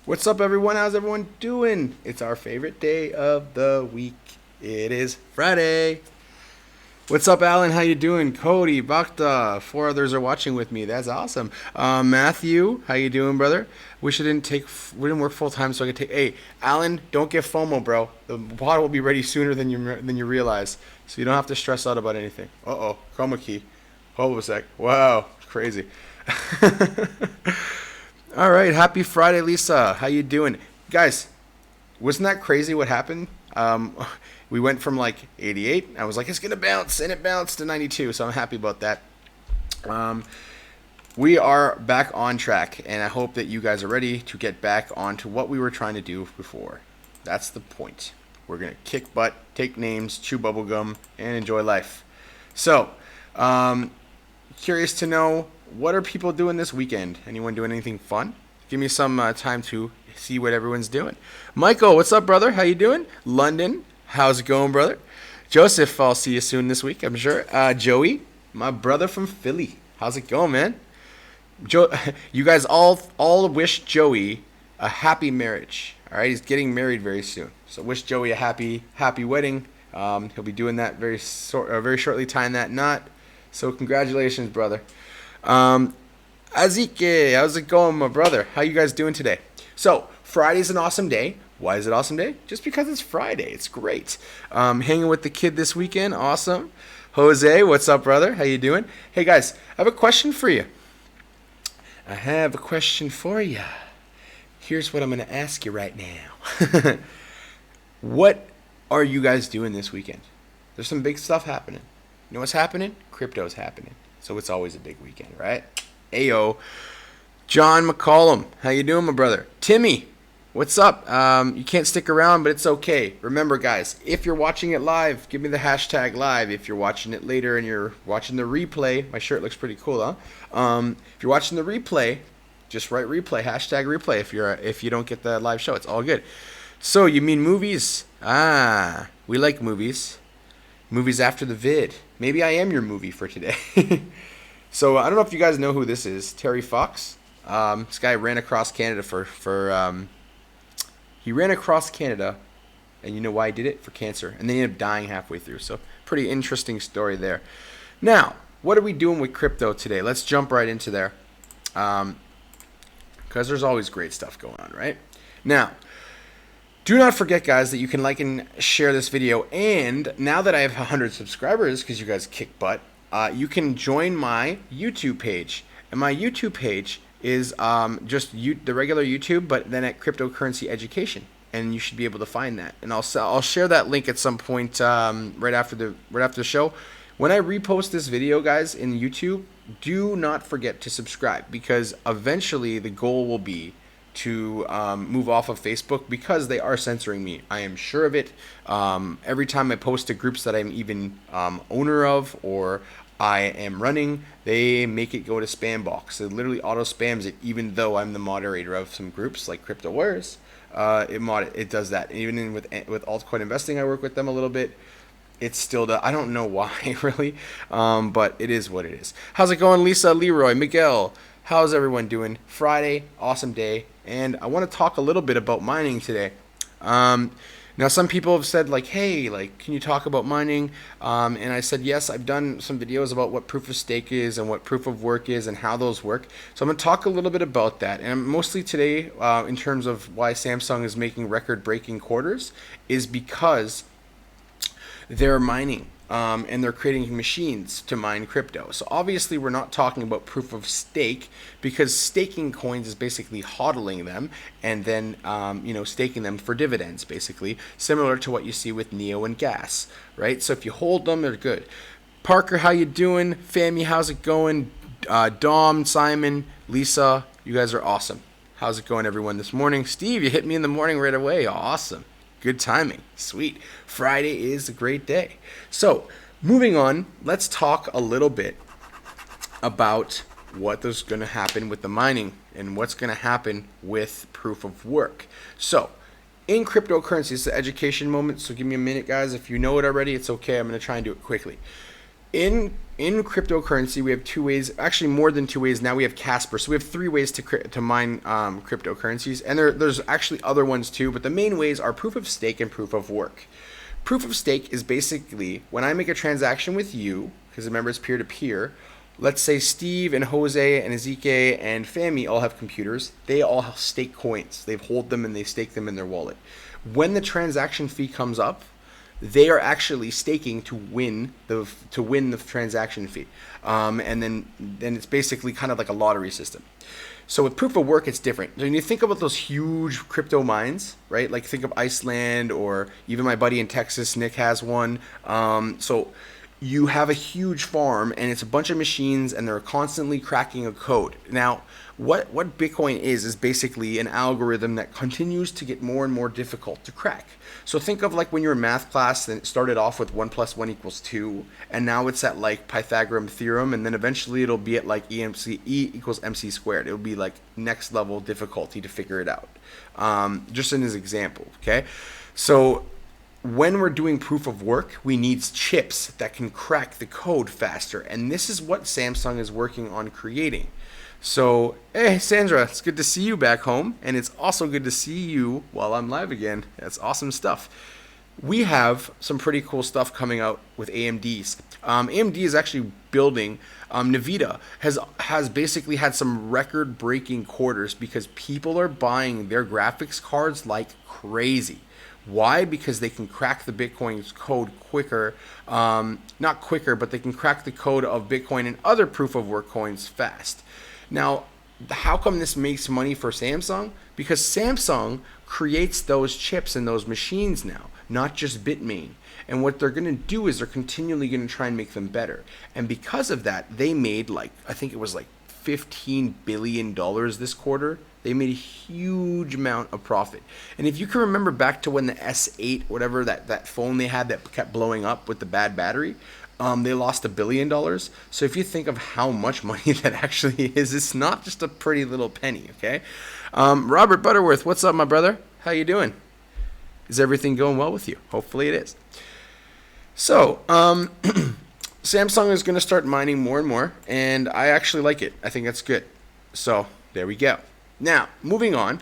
What's up, everyone? How's everyone doing? It's our favorite day of the week. It is Friday. What's up, Alan? How you doing? Cody, Bakta, 4 others are watching with me. That's awesome. Matthew, how you doing, brother? Wish we didn't work full time, so I could take. Hey, Alan, don't get FOMO, bro. The pod will be ready sooner than you realize, so you don't have to stress out about anything. Chroma key. Hold a sec. Wow, crazy. All right, happy Friday, Lisa. How you doing, guys? Wasn't that crazy what happened? We went from like 88. I was like, it's gonna bounce, and it bounced to 92. So I'm happy about that. We are back on track, and I hope that you guys are ready to get back onto what we were trying to do before. That's the point. We're gonna kick butt, take names, chew bubblegum, and enjoy life. So, curious to know, what are people doing this weekend? Anyone doing anything fun? Give me some time to see what everyone's doing. Michael, what's up, brother? How you doing? London, how's it going, brother? Joseph, I'll see you soon this week, I'm sure. Joey, my brother from Philly, how's it going, man? You guys all wish Joey a happy marriage. All right, he's getting married very soon, so wish Joey a happy wedding. He'll be doing that very shortly, tying that knot. So congratulations, brother. Azike, how's it going, my brother? How you guys doing today? So Friday's an awesome day. Why is it awesome day? Just because it's Friday. It's great. Hanging with the kid this weekend. Awesome. Jose, what's up, brother? How you doing? Hey, guys, I have a question for you. Here's what I'm going to ask you right now. What are you guys doing this weekend? There's some big stuff happening. You know what's happening? Crypto's happening. So it's always a big weekend, right? Ayo. John McCollum, how you doing, my brother? Timmy, what's up? You can't stick around, but it's okay. Remember, guys, if you're watching it live, give me the hashtag live. If you're watching it later and you're watching the replay, my shirt looks pretty cool, huh? If you're watching the replay, just write replay, hashtag replay if you don't get the live show. It's all good. So, you mean movies? We like movies. Movies after the vid. Maybe I am your movie for today. So I don't know if you guys know who this is. Terry Fox. This guy ran across Canada he ran across Canada, and you know why he did it? For cancer. And then he ended up dying halfway through. So pretty interesting story there. Now, what are we doing with crypto today? Let's jump right into there. Because there's always great stuff going on, right? Now, do not forget, guys, that you can like and share this video. And now that I have 100 subscribers, because you guys kick butt, you can join my YouTube page. And my YouTube page is the regular YouTube, but then at Cryptocurrency Education. And you should be able to find that. And I'll share that link at some point right after the show. When I repost this video, guys, in YouTube, do not forget to subscribe, because eventually the goal will be to move off of Facebook, because they are censoring me. I am sure of it. Every time I post to groups that I'm even owner of or I am running, they make it go to spam box. It literally auto spams it, even though I'm the moderator of some groups like Crypto Warriors. It does that. Even with altcoin investing, I work with them a little bit. It's still I don't know why, really, but it is what it is. How's it going, Lisa, Leroy, Miguel? How's everyone doing? Friday, awesome day, and I want to talk a little bit about mining today. Now, some people have said, like, hey, like, can you talk about mining? And I said, yes, I've done some videos about what proof of stake is and what proof of work is and how those work. So I'm going to talk a little bit about that. And mostly today, in terms of why Samsung is making record-breaking quarters, is because they're mining. And they're creating machines to mine crypto. So obviously we're not talking about proof of stake, because staking coins is basically hodling them and then staking them for dividends, basically similar to what you see with Neo and Gas, right? So if you hold them, they're good. Parker, how you doing? Fami, how's it going? Dom, Simon, Lisa, you guys are awesome. How's it going, everyone, this morning? Steve, you hit me in the morning right away. Awesome. Good timing. Sweet. Friday is a great day. So, moving on, let's talk a little bit about what is going to happen with the mining and what's going to happen with proof of work. So, in cryptocurrency, it's the education moment, so give me a minute, guys. If you know it already, it's okay. I'm going to try and do it quickly. In in cryptocurrency, we have two ways, actually more than two ways. Now we have Casper. So we have three ways to mine cryptocurrencies. And there's actually other ones too, but the main ways are proof of stake and proof of work. Proof of stake is basically when I make a transaction with you, because remember it's peer-to-peer. Let's say Steve and Jose and Ezekiel and Fami all have computers. They all stake coins. They hold them and they stake them in their wallet. When the transaction fee comes up, they are actually staking to win the transaction fee, and then it's basically kind of like a lottery system. So with proof of work, it's different. When you think about those huge crypto mines, right? Like think of Iceland, or even my buddy in Texas, Nick, has one. So you have a huge farm and it's a bunch of machines and they're constantly cracking a code. Now, what Bitcoin is basically an algorithm that continues to get more and more difficult to crack. So think of like when you're in math class and it started off with 1 + 1 = 2, and now it's at like Pythagorean theorem, and then eventually it'll be at like E = MC squared. It'll be like next level difficulty to figure it out. Just in his example, okay? So when we're doing proof of work, we need chips that can crack the code faster, and this is what Samsung is working on creating. So, hey Sandra, it's good to see you back home, and it's also good to see you while I'm live again. That's awesome stuff. We have some pretty cool stuff coming out with AMDs. AMD is actually building, Nvidia has basically had some record-breaking quarters because people are buying their graphics cards like crazy. Why? Because they can crack the Bitcoin's code quicker, not quicker, but they can crack the code of Bitcoin and other proof of work coins fast. Now, how come this makes money for Samsung? Because Samsung creates those chips and those machines now, not just Bitmain. And what they're going to do is they're continually going to try and make them better. And because of that, they made like, I think it was like $15 billion this quarter. They made a huge amount of profit. And if you can remember back to when the S8, whatever, that phone they had that kept blowing up with the bad battery, they lost $1 billion. So if you think of how much money that actually is, it's not just a pretty little penny, okay? Robert Butterworth, what's up, my brother? How you doing? Is everything going well with you? Hopefully it is. So, Samsung is going to start mining more and more, and I actually like it. I think that's good. So, there we go. Now, moving on.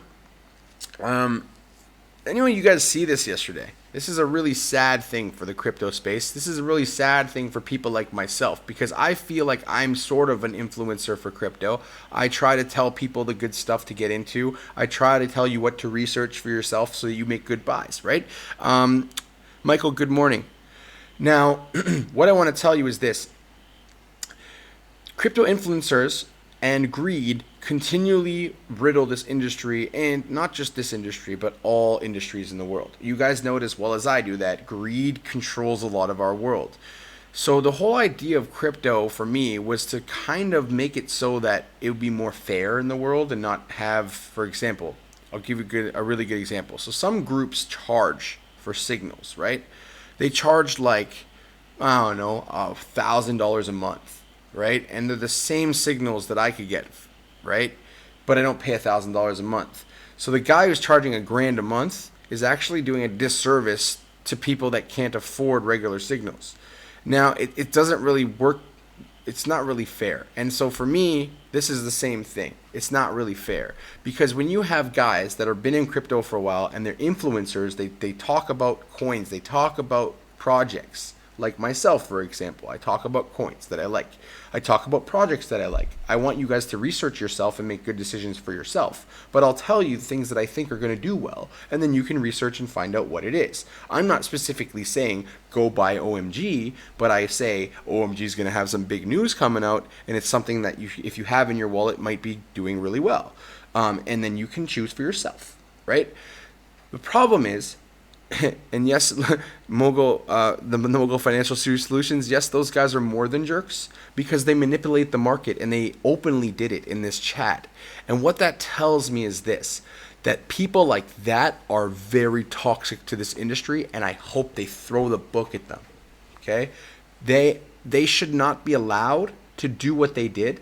Anyway, you guys see this yesterday. This is a really sad thing for the crypto space. This is a really sad thing for people like myself, because I feel like I'm sort of an influencer for crypto. I try to tell people the good stuff to get into. I try to tell you what to research for yourself so you make good buys, right? Michael, good morning. Now, what I want to tell you is this. Crypto influencers and greed continually riddle this industry, and not just this industry, but all industries in the world. You guys know it as well as I do that greed controls a lot of our world. So the whole idea of crypto for me was to kind of make it so that it would be more fair in the world and not have, for example, I'll give you a really good example. So some groups charge for signals, right? They charge like, I don't know, $1,000 a month, right? And they're the same signals that I could get, right? But I don't pay $1,000 a month. So the guy who's charging $1,000 a month is actually doing a disservice to people that can't afford regular signals. Now, it doesn't really work. It's not really fair. And so for me, this is the same thing. It's not really fair, because when you have guys that have been in crypto for a while and they're influencers, they talk about coins, they talk about projects. Like myself, for example, I talk about coins that I like. I talk about projects that I like. I want you guys to research yourself and make good decisions for yourself. But I'll tell you things that I think are going to do well, and then you can research and find out what it is. I'm not specifically saying go buy OMG, but I say OMG is going to have some big news coming out, and it's something that you, if you have in your wallet, might be doing really well. And then you can choose for yourself, right? The problem is, and yes, Mogul, the Mogul Financial Solutions, yes, those guys are more than jerks, because they manipulate the market, and they openly did it in this chat. And what that tells me is this, that people like that are very toxic to this industry, and I hope they throw the book at them, okay? They should not be allowed to do what they did.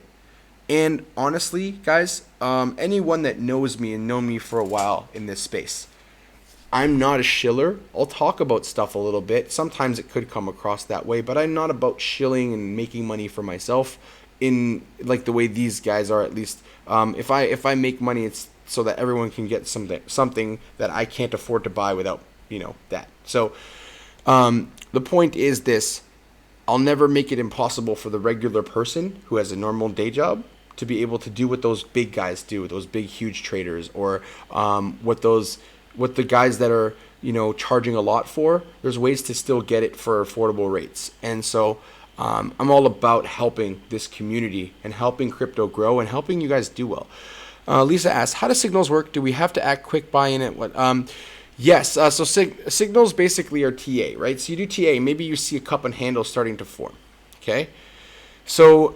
And honestly, guys, anyone that knows me and known me for a while in this space, I'm not a shiller. I'll talk about stuff a little bit. Sometimes it could come across that way, but I'm not about shilling and making money for myself in like the way these guys are, at least. If I make money, it's so that everyone can get something that I can't afford to buy without, that. So the point is this: I'll never make it impossible for the regular person who has a normal day job to be able to do what those big guys do, those big huge traders, or what the guys that are charging a lot for. There's ways to still get it for affordable rates. And so I'm all about helping this community and helping crypto grow and helping you guys do well. Lisa asks, how do signals work? Do we have to act quick buy in it? What? Yes. So signals basically are TA, right? So you do TA. Maybe you see a cup and handle starting to form. Okay. So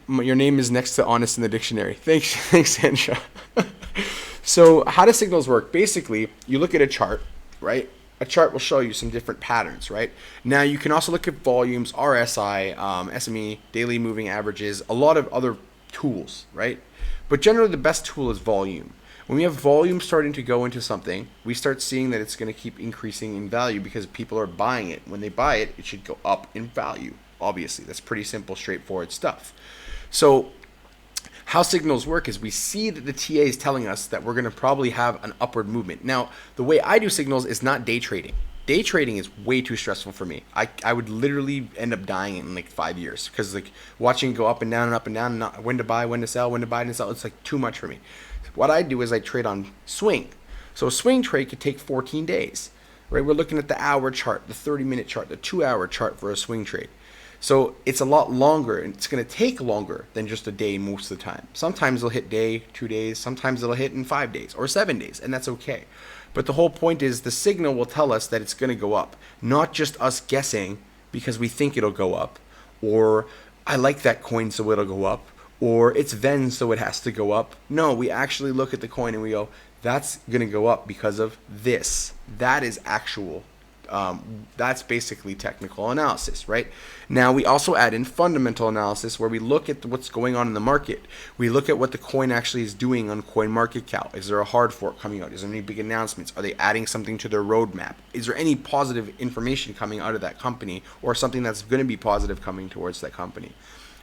your name is next to honest in the dictionary. Thanks, Sandra. So how do signals work? Basically, you look at a chart, right? A chart will show you some different patterns, right? Now you can also look at volumes, RSI, SME, daily moving averages, a lot of other tools, right? But generally the best tool is volume. When we have volume starting to go into something, we start seeing that it's going to keep increasing in value because people are buying it. When they buy it, it should go up in value. Obviously, that's pretty simple, straightforward stuff. So how signals work is we see that the TA is telling us that we're going to probably have an upward movement. Now, the way I do signals is not day trading. Day trading is way too stressful for me. I would literally end up dying in like 5 years because like watching it go up and down and up and down, and not when to buy, when to sell, when to buy and sell, it's like too much for me. What I do is I trade on swing. So a swing trade could take 14 days, right? We're looking at the hour chart, the 30-minute chart, the 2-hour chart for a swing trade. So it's a lot longer, and it's going to take longer than just a day most of the time. Sometimes it'll hit day, 2 days. Sometimes it'll hit in 5 days or 7 days, and that's okay. But the whole point is the signal will tell us that it's going to go up, not just us guessing because we think it'll go up, or I like that coin so it'll go up, or it's Ven so it has to go up. No, we actually look at the coin and we go, that's going to go up because of this. That is actual. That's basically technical analysis, right? Now we also add in fundamental analysis where we look at what's going on in the market. We look at what the coin actually is doing on CoinMarketCap. Is there a hard fork coming out? Is there any big announcements? Are they adding something to their roadmap? Is there any positive information coming out of that company, or something that's going to be positive coming towards that company?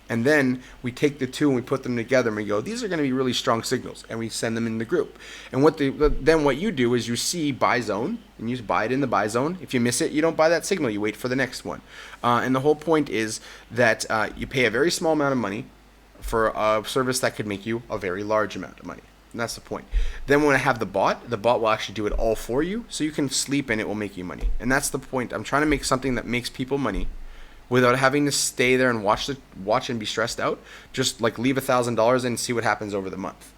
And then we take the two and we put them together and we go, these are going to be really strong signals, and we send them in the group. And then what you do is you see buy zone and you buy it in the buy zone. If you miss it, you don't buy that signal, you wait for the next one. And the whole point is that you pay a very small amount of money for a service that could make you a very large amount of money. And that's the point. Then when I have the bot will actually do it all for you, so you can sleep and it will make you money. And that's the point. I'm trying to make something that makes people money without having to stay there and watch and be stressed out. Just like leave $1,000 and see what happens over the month.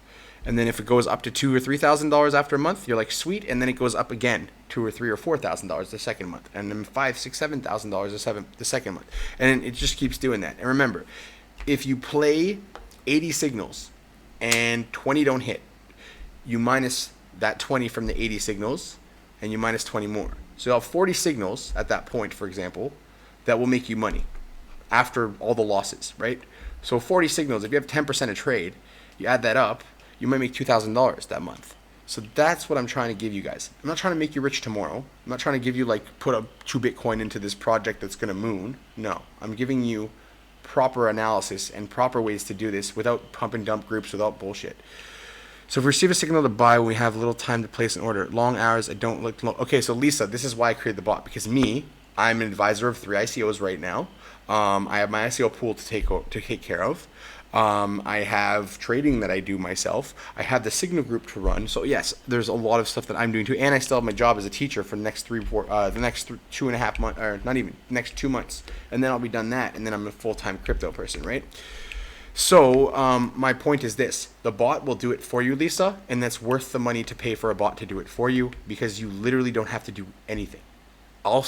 And then if it goes up to $2,000 or $3,000 after a month, you're like, sweet. And then it goes up again, $2,000 or $3,000 or $4,000 the second month, and then $5,000, $6,000, $7,000 the second month, and it just keeps doing that. And remember, if you play 80 signals and 20 don't hit, you minus that 20 from the 80 signals, and you minus 20 more. So you'll have 40 signals at that point, for example, that will make you money after all the losses, right? So 40 signals, if you have 10% of trade, you add that up, you might make $2,000 that month. So that's what I'm trying to give you guys. I'm not trying to make you rich tomorrow. I'm not trying to give you like put a 2 Bitcoin into this project that's going to moon. No, I'm giving you proper analysis and proper ways to do this without pump and dump groups, without bullshit. So if we receive a signal to buy when we have little time to place an order, long hours, I don't look long. Okay, so Lisa, this is why I created the bot, because I'm an advisor of 3 ICOs right now. I have my ICO pool to take care of. I have trading that I do myself. I have the Signal group to run. So yes, there's a lot of stuff that I'm doing too, and I still have my job as a teacher for the next 2.5 months, or not even next 2 months, and then I'll be done that, and then I'm a full-time crypto person, right? So my point is this: the bot will do it for you, Lisa, and that's worth the money to pay for a bot to do it for you, because you literally don't have to do anything. I'll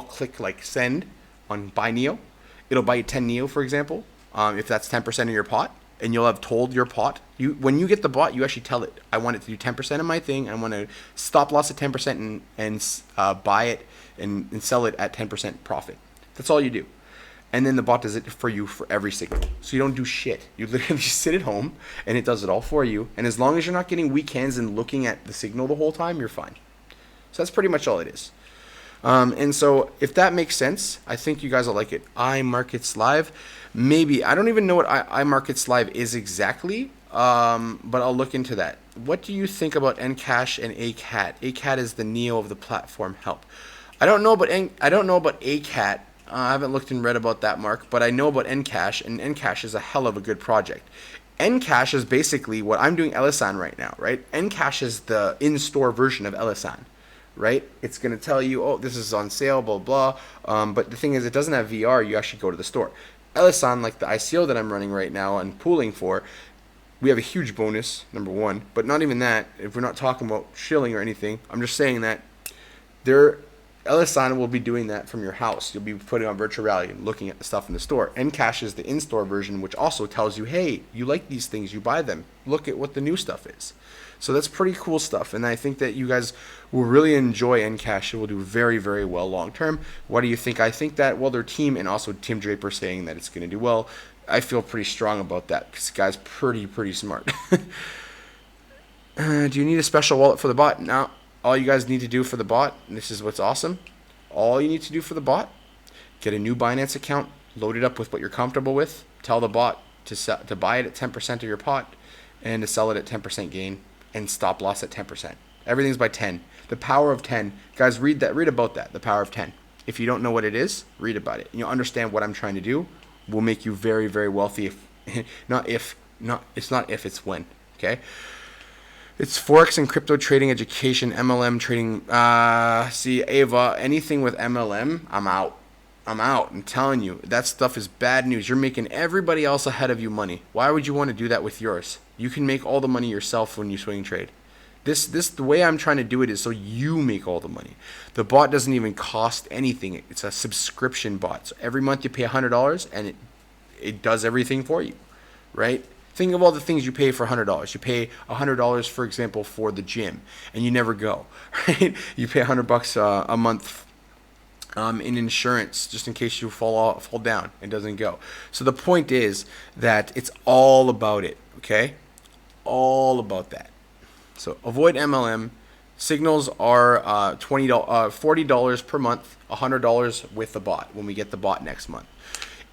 click like send on buy Neo. It'll buy you 10 Neo, for example, if that's 10% of your pot, and you'll have told your pot. When you get the bot, you actually tell it, I want it to do 10% of my thing. I want to stop loss at 10% and buy it and sell it at 10% profit. That's all you do. And then the bot does it for you for every signal. So you don't do shit. You literally sit at home and it does it all for you. And as long as you're not getting weak hands and looking at the signal the whole time, you're fine. So that's pretty much all it is. And so if that makes sense, I think you guys will like it. iMarkets Live. Maybe. I don't even know what iMarkets Live is exactly, but I'll look into that. What do you think about Encash and ACAT? ACAT is the Neo of the platform help. I don't know about ACAT. I haven't looked and read about that, Mark, but I know about Encash, and Encash is a hell of a good project. Encash is basically what I'm doing Elisan right now, right? Encash is the in-store version of Elisan. Right? It's going to tell you, oh, this is on sale, blah, blah. But the thing is, it doesn't have VR. You actually go to the store. Elisan, like the ICO that I'm running right now and pooling for, we have a huge bonus, number one. But not even that. If we're not talking about shilling or anything, I'm just saying that Elisan will be doing that from your house. You'll be putting on virtual reality and looking at the stuff in the store. Encash is the in-store version, which also tells you, hey, you like these things, you buy them. Look at what the new stuff is. So that's pretty cool stuff, and I think that you guys will really enjoy Encash. It will do very, very well long term. What do you think? I think that, well, their team and also Tim Draper saying that it's going to do well, I feel pretty strong about that because the guy's pretty smart. Do you need a special wallet for the bot? No. All you guys need to do for the bot, and this is what's awesome, all you need to do for the bot, get a new Binance account, load it up with what you're comfortable with, tell the bot to buy it at 10% of your pot and to sell it at 10% gain, and stop loss at 10%. Everything's by 10. The power of 10. Guys, read about that, the power of 10. If you don't know what it is, read about it. You'll understand what I'm trying to do. Will make you very, very wealthy. It's when. Okay? It's Forex and crypto trading education, MLM trading. See, Ava, anything with MLM, I'm out. I'm telling you, that stuff is bad news. You're making everybody else ahead of you money. Why would you want to do that with yours? You can make all the money yourself when you swing trade. The way I'm trying to do it is so you make all the money. The bot doesn't even cost anything. It's a subscription bot. So every month you pay $100 and it does everything for you, right? Think of all the things you pay for $100. You pay $100, for example, for the gym, and you never go, right? You pay $100 a month in insurance just in case you fall down and doesn't go. So the point is that it's all about it, okay? All about that. So avoid MLM. Signals are $40 per month, $100 with the bot when we get the bot next month.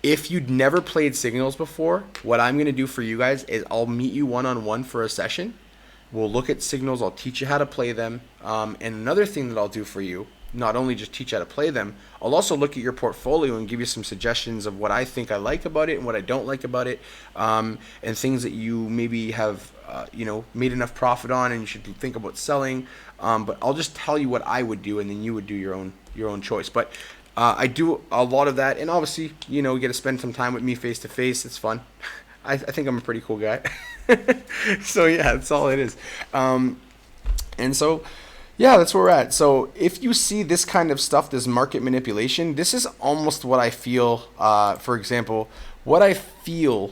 If you'd never played Signals before, what I'm going to do for you guys is I'll meet you one-on-one for a session. We'll look at Signals. I'll teach you how to play them. And another thing that I'll do for you, not only just teach you how to play them, I'll also look at your portfolio and give you some suggestions of what I think I like about it and what I don't like about it, and things that you maybe have made enough profit on and you should think about selling. But I'll just tell you what I would do, and then you would do your own choice. But I do a lot of that, and obviously, you get to spend some time with me face to face. It's fun. I think I'm a pretty cool guy. So yeah, that's all it is. And so, yeah, that's where we're at. So if you see this kind of stuff, this market manipulation, this is almost what I feel. For example, what I feel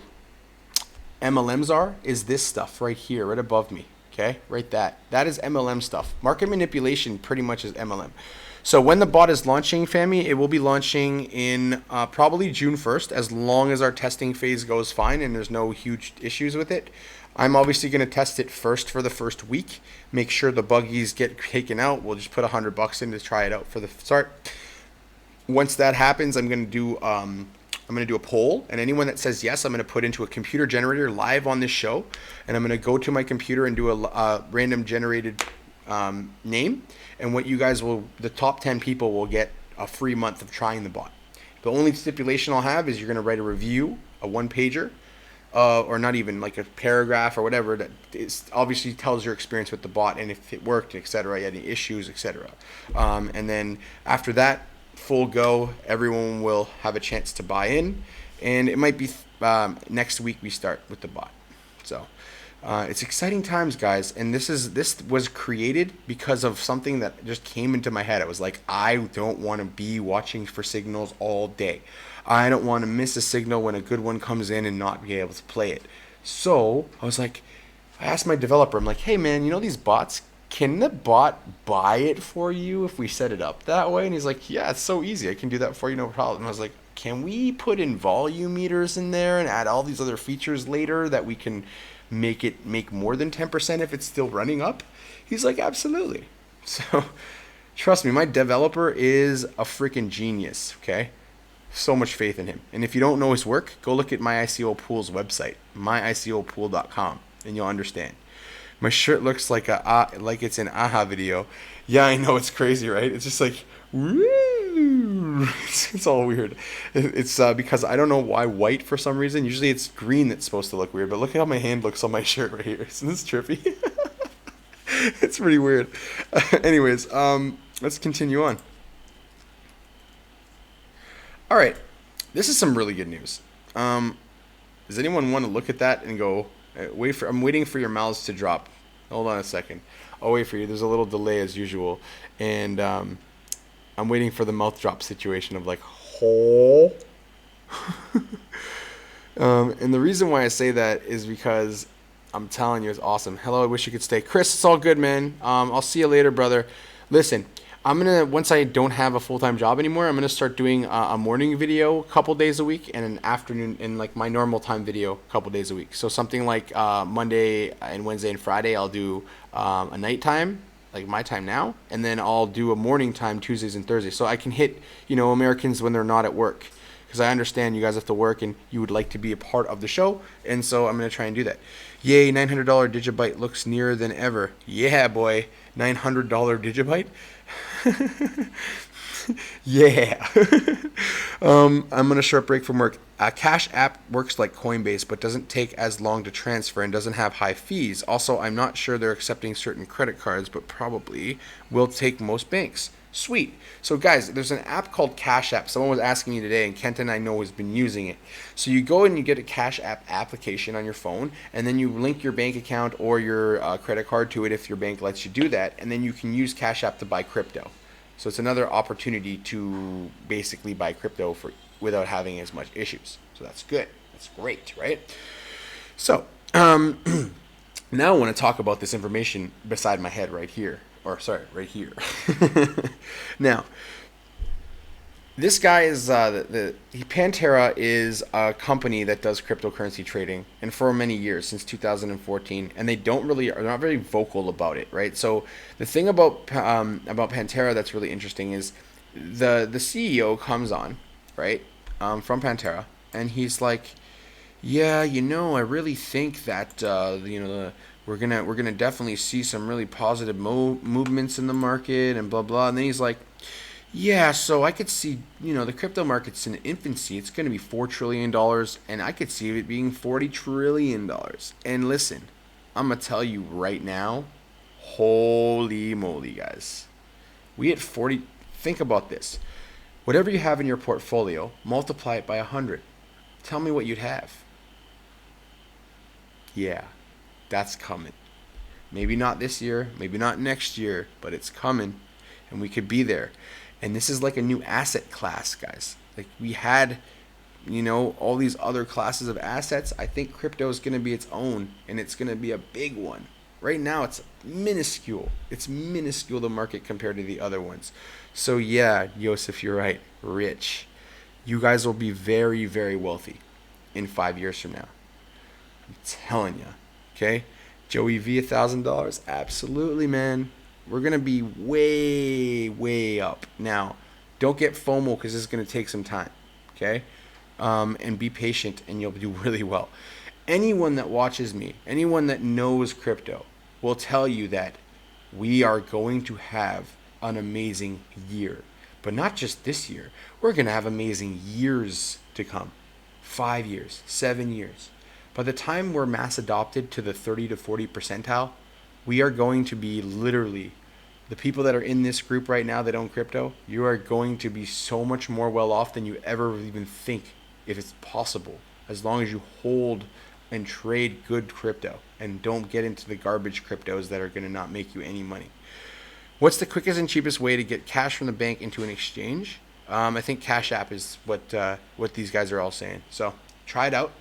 MLMs are is this stuff right here, right above me. Okay, right that is MLM stuff. Market manipulation pretty much is MLM. So when the bot is launching, Fami, it will be launching in probably June 1st, as long as our testing phase goes fine and there's no huge issues with it. I'm obviously going to test it first for the first week, make sure the buggies get taken out. We'll just put $100 in to try it out for the start. Once that happens, I'm going to do a poll, and anyone that says yes, I'm going to put into a computer generator live on this show, and I'm going to go to my computer and do a random generated name, and what you guys the top 10 people will get a free month of trying the bot. The only stipulation I'll have is you're going to write a review, a one-pager, or not even like a paragraph or whatever that obviously tells your experience with the bot and if it worked, etc., any issues, etc. And then after that, full go, everyone will have a chance to buy in, and it might be next week we start with the bot. So it's exciting times, guys, and this was created because of something that just came into my head. I was like, I don't want to be watching for signals all day. I don't want to miss a signal when a good one comes in and not be able to play it. So I was like, I asked my developer, I'm like, hey man, these bots, can the bot buy it for you if we set it up that way? And he's like, yeah, it's so easy. I can do that for you, no problem. And I was like, can we put in volume meters in there and add all these other features later that we can make more than 10% if it's still running up? He's like, absolutely. So Trust me, my developer is a freaking genius, okay? So much faith in him. And if you don't know his work, go look at my ICO Pool's website, myicopool.com, and you'll understand. My shirt looks like like it's an AHA video. Yeah, I know, it's crazy, right? It's just like, woo! It's all weird. It's because I don't know why white for some reason. Usually it's green that's supposed to look weird, but look at how my hand looks on my shirt right here. Isn't this trippy? It's pretty weird. Anyways, let's continue on. All right, this is some really good news. Does anyone want to look at that and go, I'm waiting for your mouths to drop. Hold on a second. I'll wait for you. There's a little delay as usual. And I'm waiting for the mouth drop situation of like, oh. And the reason why I say that is because I'm telling you, it's awesome. Hello, I wish you could stay. Chris, it's all good, man. I'll see you later, brother. Listen, once I don't have a full-time job anymore, I'm gonna start doing a morning video a couple days a week and an afternoon and like my normal time video a couple days a week. So something like Monday and Wednesday and Friday, I'll do a nighttime, like my time now, and then I'll do a morning time Tuesdays and Thursdays. So I can hit, Americans when they're not at work. Because I understand you guys have to work and you would like to be a part of the show. And so I'm going to try and do that. Yay, $900 Digibyte looks nearer than ever. Yeah, boy. $900 Digibyte? Yeah. I'm going to short break from work. Cash App works like Coinbase, but doesn't take as long to transfer and doesn't have high fees. Also, I'm not sure they're accepting certain credit cards, but probably will take most banks. Sweet. So guys, there's an app called Cash App. Someone was asking me today, and Kenton I know has been using it. So you go and you get a Cash App application on your phone, and then you link your bank account or your credit card to it if your bank lets you do that, and then you can use Cash App to buy crypto. So it's another opportunity to basically buy crypto without having as much issues. So that's good. That's great, right? So now I want to talk about this information beside my head right here. Right here. Now, this guy is Pantera is a company that does cryptocurrency trading, and for many years, since 2014, and are not very vocal about it, right? So the thing about Pantera that's really interesting is the CEO comes on, right, from Pantera, and he's like, yeah, I really think that we're gonna definitely see some really positive movements in the market and blah blah. And then he's like, yeah, so I could see the crypto market's in infancy. It's gonna be $4 trillion, and I could see it being $40 trillion. And listen, I'm gonna tell you right now, holy moly, guys, we hit 40. Think about this. Whatever you have in your portfolio, multiply it by 100. Tell me what you'd have. Yeah. That's coming. Maybe not this year, maybe not next year, but it's coming, and we could be there. And this is like a new asset class, guys. Like we had, all these other classes of assets. I think crypto is going to be its own, and it's going to be a big one. Right now, it's minuscule. It's minuscule, the market, compared to the other ones. So yeah, Joseph, you're right. Rich. You guys will be very, very wealthy in 5 years from now. I'm telling you. Okay, Joey V, $1,000. Absolutely, man. We're gonna be way, way up. Now, don't get FOMO because this is gonna take some time. Okay, and be patient, and you'll do really well. Anyone that watches me, anyone that knows crypto, will tell you that we are going to have an amazing year. But not just this year. We're gonna have amazing years to come. 5 years, 7 years. By the time we're mass adopted to the 30 to 40 percentile, we are going to be literally, the people that are in this group right now that own crypto, you are going to be so much more well off than you ever even think, if it's possible, as long as you hold and trade good crypto and don't get into the garbage cryptos that are going to not make you any money. What's the quickest and cheapest way to get cash from the bank into an exchange? I think Cash App is what these guys are all saying. So try it out.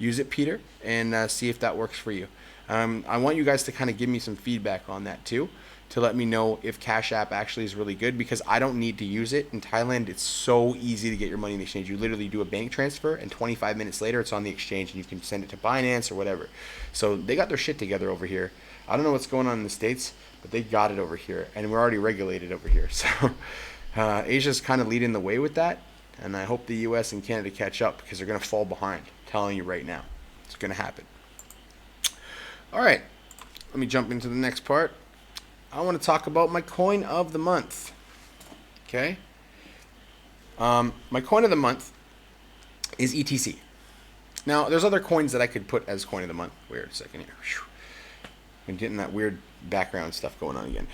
Use it, Peter, and see if that works for you. I want you guys to kind of give me some feedback on that too, to let me know if Cash App actually is really good, because I don't need to use it. In Thailand, it's so easy to get your money in the exchange. You literally do a bank transfer, and 25 minutes later, it's on the exchange, and you can send it to Binance or whatever. So they got their shit together over here. I don't know what's going on in the States, but they got it over here, and we're already regulated over here. So Asia's kind of leading the way with that, and I hope the U.S. and Canada catch up because they're going to fall behind. I'm telling you right now, it's going to happen. All right, let me jump into the next part. I want to talk about my coin of the month. Okay, my coin of the month is ETC. Now, there's other coins that I could put as coin of the month. Wait a second here. I'm getting that weird background stuff going on again.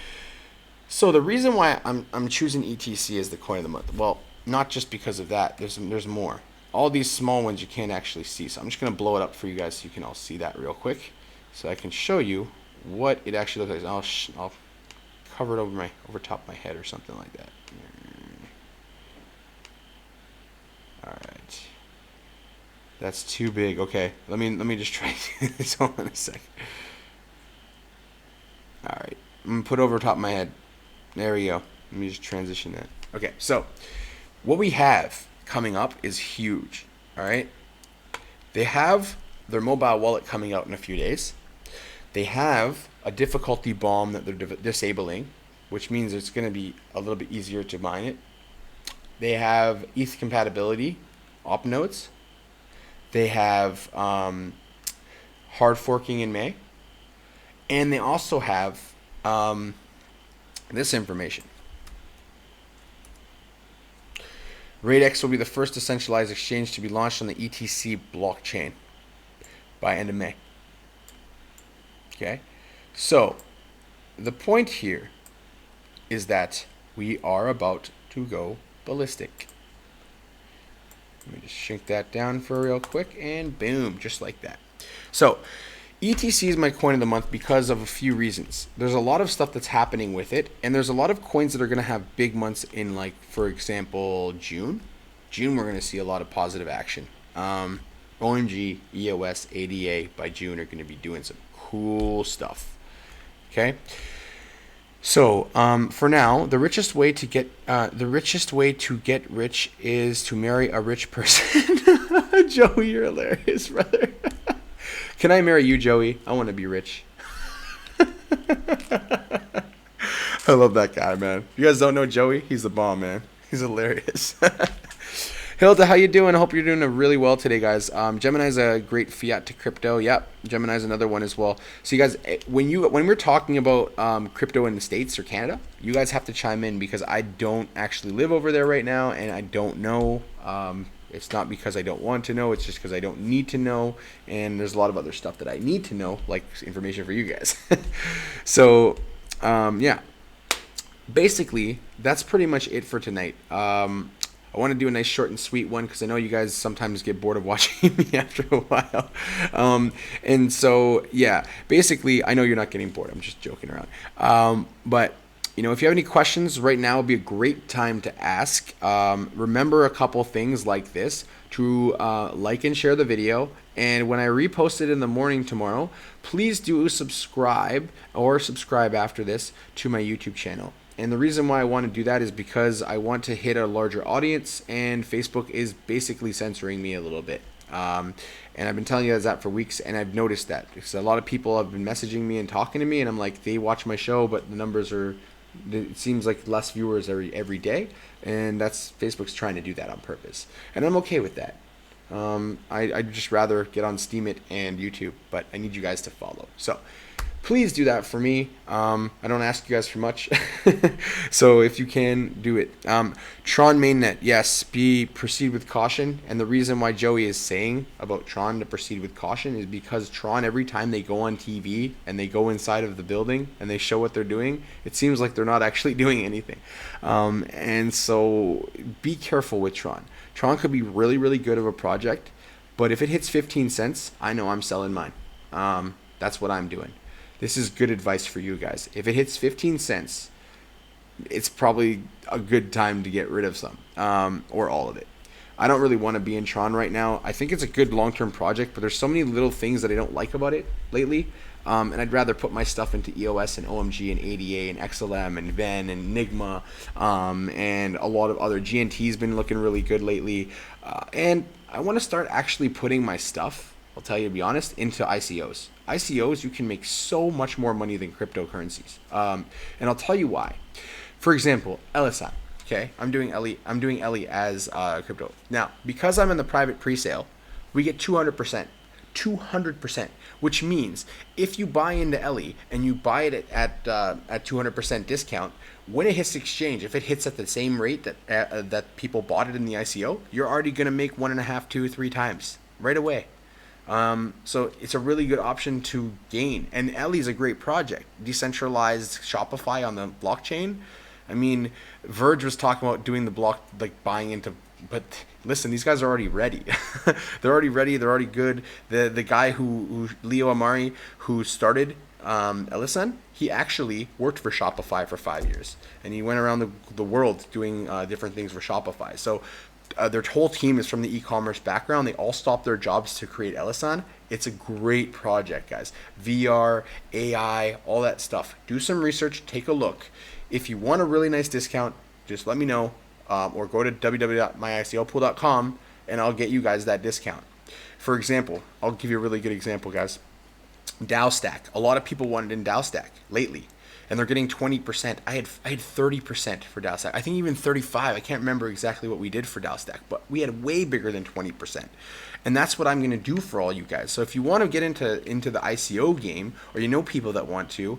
So the reason why I'm choosing ETC as the coin of the month, well, not just because of that. There's more. All these small ones you can't actually see. So I'm just going to blow it up for you guys so you can all see that real quick. So I can show you what it actually looks like. I'll cover it over top of my head or something like that. All right. That's too big. Okay, let me just try this. Hold on a second. All right, I'm gonna put it over top of my head. There we go. Let me just transition that. Okay, so what we have coming up is huge. All right, they have their mobile wallet coming out in a few days. They have a difficulty bomb that they're disabling, which means it's going to be a little bit easier to mine it. They have ETH compatibility, op nodes. They have hard forking in May. And they also have this information. RateX will be the first decentralized exchange to be launched on the ETC blockchain by end of May. Okay, so the point here is that we are about to go ballistic. Let me just shrink that down for real quick, and boom, just like that. So ETC is my coin of the month because of a few reasons. There's a lot of stuff that's happening with it, and there's a lot of coins that are going to have big months in, like, for example, June. June, we're going to see a lot of positive action. OMG, EOS, ADA by June are going to be doing some cool stuff. Okay. So for now, the richest way to get rich is to marry a rich person. Joey, you're hilarious, brother. Can I marry you, Joey? I want to be rich. I love that guy, man. You guys don't know Joey? He's the bomb, man. He's hilarious. Hilda, how you doing? I hope you're doing really well today, guys. Gemini's a great fiat to crypto. Yep, Gemini's another one as well. So you guys, when we're talking about crypto in the States or Canada, you guys have to chime in because I don't actually live over there right now, and I don't know. It's not because I don't want to know. It's just because I don't need to know, and there's a lot of other stuff that I need to know, like information for you guys. So, yeah. Basically, that's pretty much it for tonight. I want to do a nice short and sweet one because I know you guys sometimes get bored of watching me after a while. And so, yeah, basically, I know you're not getting bored. I'm just joking around. But, you know, if you have any questions right now would be a great time to ask. Remember a couple things like this to like and share the video. And when I repost it in the morning tomorrow, please do subscribe or subscribe after this to my YouTube channel. And the reason why I want to do that is because I want to hit a larger audience, and Facebook is basically censoring me a little bit. And I've been telling you guys that for weeks, and I've noticed that because a lot of people have been messaging me and talking to me, and I'm like, they watch my show, but the numbers are, it seems like less viewers every day, and that's Facebook's trying to do that on purpose, and I'm okay with that. I'd just rather get on Steemit and YouTube, but I need you guys to follow. So please do that for me. I don't ask you guys for much. So if you can, do it. Tron mainnet, yes, proceed with caution. And the reason why Joey is saying about Tron to proceed with caution is because Tron, every time they go on TV and they go inside of the building and they show what they're doing, it seems like they're not actually doing anything. And so be careful with Tron. Tron could be really, really good of a project, but if it hits 15 cents, I know I'm selling mine. That's what I'm doing. This is good advice for you guys. If it hits 15 cents, it's probably a good time to get rid of some, or all of it. I don't really want to be in Tron right now. I think it's a good long-term project, but there's so many little things that I don't like about it lately. And I'd rather put my stuff into EOS and OMG and ADA and XLM and Ven and Nigma, and a lot of other GNT's been looking really good lately. And I want to start actually putting my stuff I'll tell you to be honest, into ICOs. ICOs, you can make so much more money than cryptocurrencies. And I'll tell you why. For example, LSI. Okay, I'm doing Ellie. I'm doing Ellie as crypto. Now, because I'm in the private pre-sale, we get 200%. 200%, which means if you buy into Ellie and you buy it at 200% discount, when it hits exchange, if it hits at the same rate that people bought it in the ICO, you're already going to make 1.5, 2, 3 times right away. So it's a really good option to gain. And Ellie is a great project. Decentralized Shopify on the blockchain. I mean, Verge was talking about doing the block, like buying into. But listen, these guys are already ready. They're already ready. They're already good. The guy who Leo Amari, who started Ellison, he actually worked for Shopify for 5 years, and he went around the world doing different things for Shopify. So their whole team is from the e-commerce background. They all stopped their jobs to create Ellison. It's a great project, guys. VR, AI, all that stuff. Do some research. Take a look. If you want a really nice discount, just let me know. Or go to www.myiclpool.com and I'll get you guys that discount. For example, I'll give you a really good example, guys. Nasdaq. A lot of people wanted in Nasdaq lately, and they're getting 20%. I had 30% for Nasdaq. I think even 35. I can't remember exactly what we did for Nasdaq, but we had way bigger than 20%. And that's what I'm going to do for all you guys. So if you want to get into the ICO game, or you know people that want to,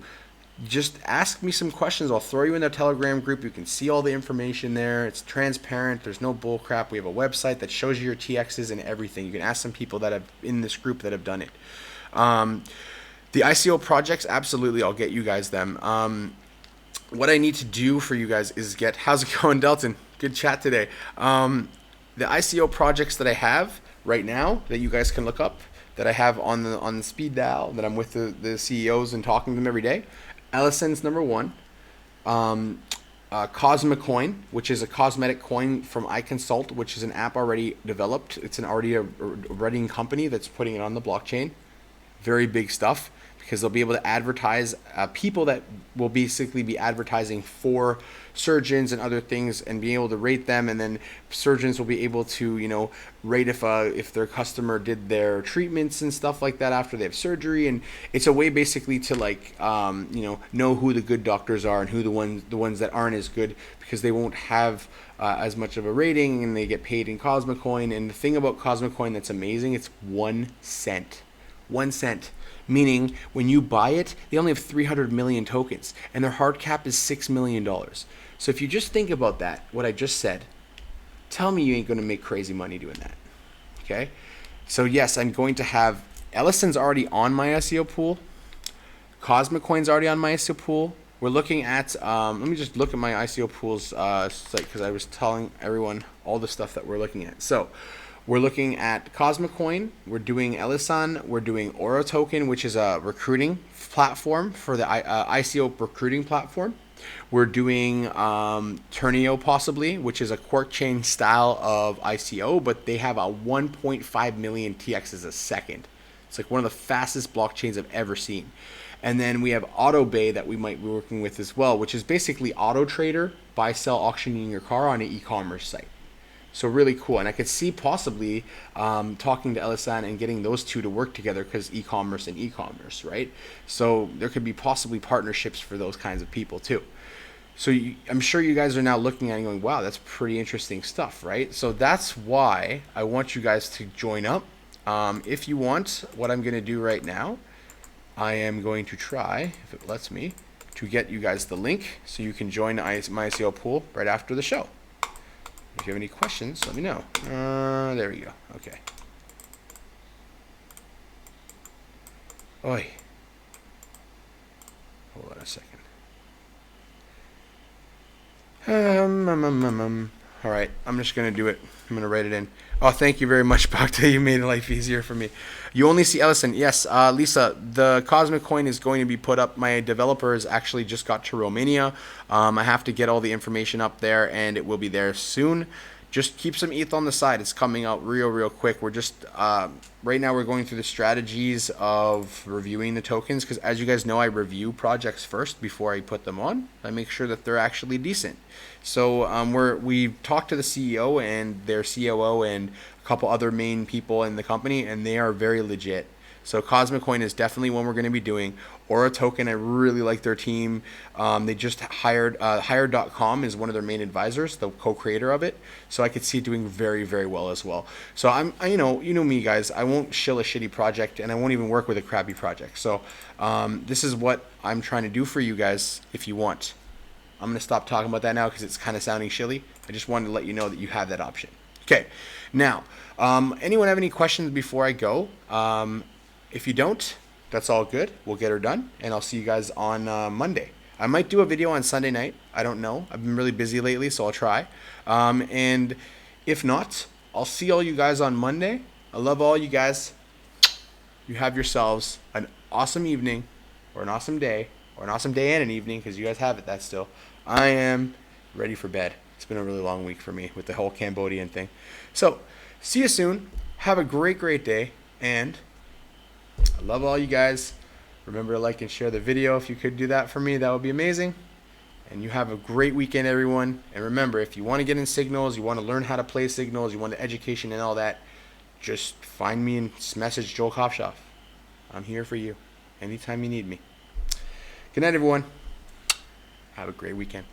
just ask me some questions. I'll throw you in the Telegram group. You can see all the information there. It's transparent. There's no bull crap. We have a website that shows you your TXs and everything. You can ask some people that have in this group that have done it. The ICO projects, absolutely, I'll get you guys them. What I need to do for you guys is get, how's it going, Delton? Good chat today. The ICO projects that I have right now that you guys can look up, that I have on the speed dial, that I'm with the CEOs and talking to them every day. Ellison's number one. Cosmic Coin, which is a cosmetic coin from iConsult, which is an app already developed. It's already a running company that's putting it on the blockchain. Very big stuff, because they'll be able to advertise people that will basically be advertising for surgeons and other things, and being able to rate them, and then surgeons will be able to, you know, rate if their customer did their treatments and stuff like that after they have surgery. And it's a way basically to, like, know who the good doctors are and who the ones that aren't as good, because they won't have as much of a rating, and they get paid in Cosmic Coin. And the thing about Cosmic Coin that's amazing, it's 1 cent. 1 cent. Meaning, when you buy it, they only have 300 million tokens, and their hard cap is $6 million. So if you just think about that, what I just said, tell me you ain't going to make crazy money doing that. Okay? So yes, I'm going to have, Ellison's already on my ICO pool. Cosmic Coin's already on my ICO pool. We're looking at, let me just look at my ICO pools site, because I was telling everyone all the stuff that we're looking at. So we're looking at Cosmic Coin, we're doing Ellison, we're doing Aura Token, which is a recruiting platform for the ICO recruiting platform. We're doing Turnio possibly, which is a Quark chain style of ICO, but they have a 1.5 million TXs a second. It's like one of the fastest blockchains I've ever seen. And then we have AutoBay that we might be working with as well, which is basically Auto Trader, buy, sell, auctioning your car on an e-commerce site. So really cool. And I could see possibly talking to Ellison and getting those two to work together, because e-commerce and e-commerce, right? So there could be possibly partnerships for those kinds of people too. So I'm sure you guys are now looking at it and going, wow, that's pretty interesting stuff, right? So that's why I want you guys to join up. If you want, what I'm going to do right now, I am going to try, if it lets me, to get you guys the link so you can join my ICO pool right after the show. If you have any questions, let me know. There we go. Okay. Oi. Hold on a second. All right, I'm just going to do it. I'm going to write it in. Oh, thank you very much, Bhakta. You made life easier for me. You only see Ellison. Yes, Lisa, the Cosmic Coin is going to be put up. My developers actually just got to Romania. I have to get all the information up there, and it will be there soon. Just keep some ETH on the side. It's coming out real quick. We're just, right now we're going through the strategies of reviewing the tokens, because as you guys know, I review projects first before I put them on. I make sure that they're actually decent. So we've talked to the CEO and their COO and a couple other main people in the company, and they are very legit. So Cosmic Coin is definitely one we're going to be doing. Aura Token, I really like their team. They just hired, Hired.com is one of their main advisors, the co-creator of it. So I could see it doing very, very well as well. So you know me, guys. I won't shill a shitty project, and I won't even work with a crappy project. So this is what I'm trying to do for you guys if you want. I'm going to stop talking about that now because it's kind of sounding shilly. I just wanted to let you know that you have that option. Okay. Now, anyone have any questions before I go? If you don't, that's all good. We'll get her done, and I'll see you guys on Monday. I might do a video on Sunday night. I don't know. I've been really busy lately, so I'll try. And if not, I'll see all you guys on Monday. I love all you guys. You have yourselves an awesome evening, or an awesome day, or an awesome day and an evening, because you guys have it that still. I am ready for bed. It's been a really long week for me with the whole Cambodian thing. So, see you soon. Have a great, great day, and I love all you guys. Remember to like and share the video. If you could do that for me, that would be amazing. And you have a great weekend, everyone. And remember, if you want to get in signals, you want to learn how to play signals, you want the education and all that, just find me and message Joel Kopshoff. I'm here for you anytime you need me. Good night, everyone. Have a great weekend.